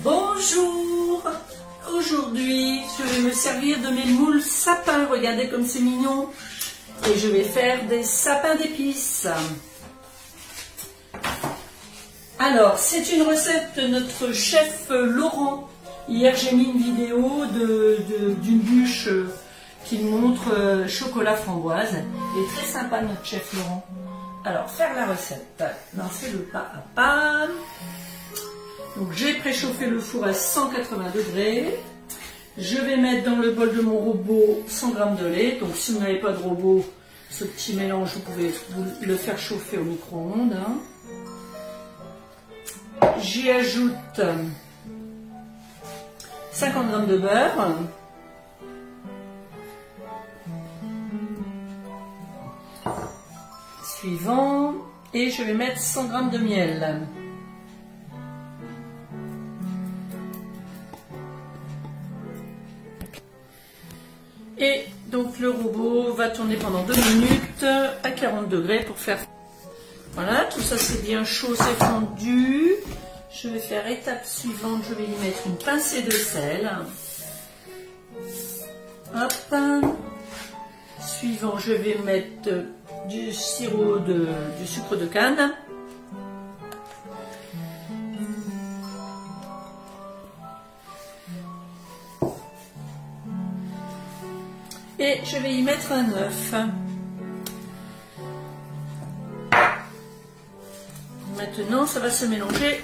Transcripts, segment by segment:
Bonjour. Aujourd'hui, je vais me servir de mes moules sapins. Regardez comme c'est mignon. Et je vais faire des sapins d'épices. Alors, c'est une recette de notre chef Laurent. Hier, j'ai mis une vidéo d'une bûche qui montre chocolat framboise. Il est très sympa, notre chef Laurent. Alors, faire la recette. Lancer le pas à pas. Donc, j'ai préchauffé le four à 180 degrés. Je vais mettre dans le bol de mon robot 100 g de lait. Donc, si vous n'avez pas de robot, ce petit mélange, vous pouvez le faire chauffer au micro-ondes. Hein. J'y ajoute 50 g de beurre. Suivant. Et je vais mettre 100 g de miel. Et donc le robot va tourner pendant 2 minutes à 40 degrés pour faire... Voilà, tout ça c'est bien chaud, c'est fondu. Je vais faire étape suivante, je vais y mettre une pincée de sel. Hop. Suivant, je vais mettre du sirop du sucre de canne. Et je vais y mettre un œuf. Maintenant, ça va se mélanger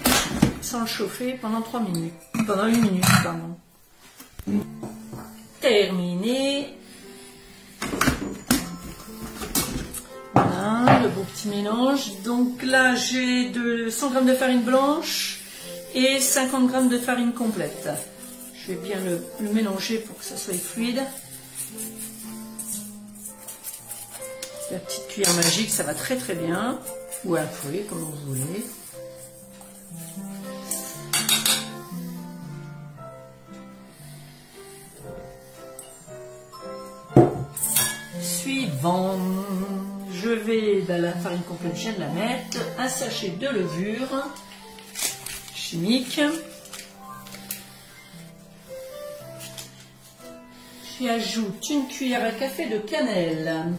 sans le chauffer pendant 3 minutes. Pendant 1 minute, pardon. Terminé. Voilà, le beau petit mélange. Donc là, j'ai 100 g de farine blanche et 50 g de farine complète. Je vais bien le mélanger pour que ça soit fluide. La petite cuillère magique, ça va très très bien. Ou un fouet, comme vous voulez. Suivant, je vais dans la farine complète, je viens de la mettre, un sachet de levure chimique. J'y ajoute une cuillère à café de cannelle.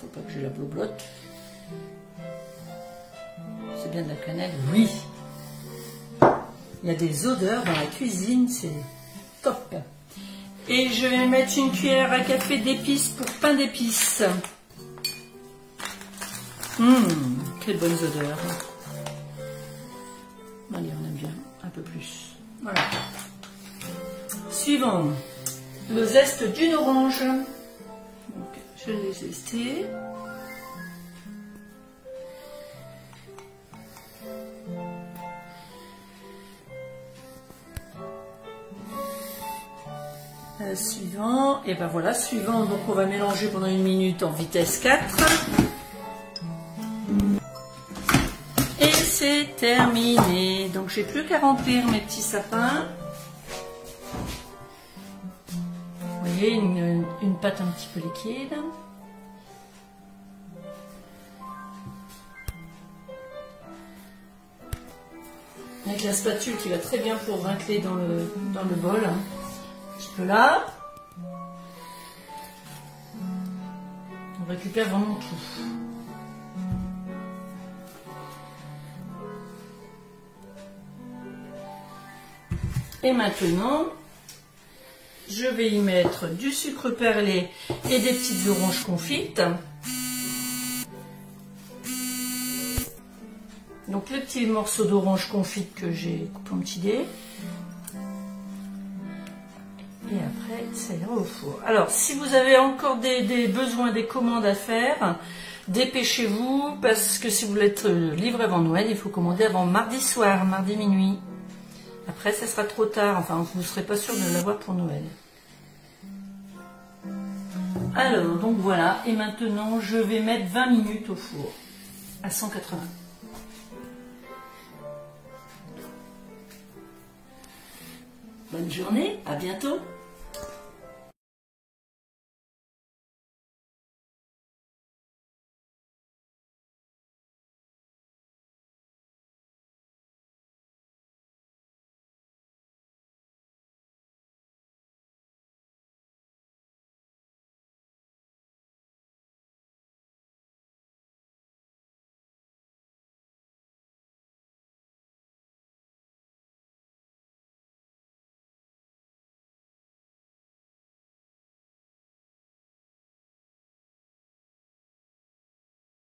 Faut pas que je la bloblote. C'est bien de la cannelle, oui. Il y a des odeurs dans la cuisine, c'est top. Et je vais mettre une cuillère à café d'épices pour pain d'épices. Quelles bonnes odeurs. Allez, on aime bien, un peu plus. Voilà. Suivant, le zeste d'une orange. Je l'ai zesté. Suivant, et ben voilà, suivant, donc on va mélanger pendant 1 minute en vitesse 4. Et c'est terminé. Donc j'ai plus qu'à remplir mes petits sapins. Vous voyez, une pâte un petit peu liquide. Avec la spatule qui va très bien pour racler dans le bol. Un petit peu là. On récupère vraiment tout. Et maintenant... je vais y mettre du sucre perlé et des petites oranges confites. Donc le petit morceau d'orange confite que j'ai coupé en petits dés. Et après, ça ira au four. Alors, si vous avez encore des besoins, des commandes à faire, dépêchez-vous, parce que si vous voulez être livré avant Noël, il faut commander avant mardi soir, mardi minuit. Après, ça sera trop tard. Enfin, vous ne serez pas sûr de l'avoir pour Noël. Alors, donc voilà. Et maintenant, je vais mettre 20 minutes au four. À 180. Bonne journée. À bientôt.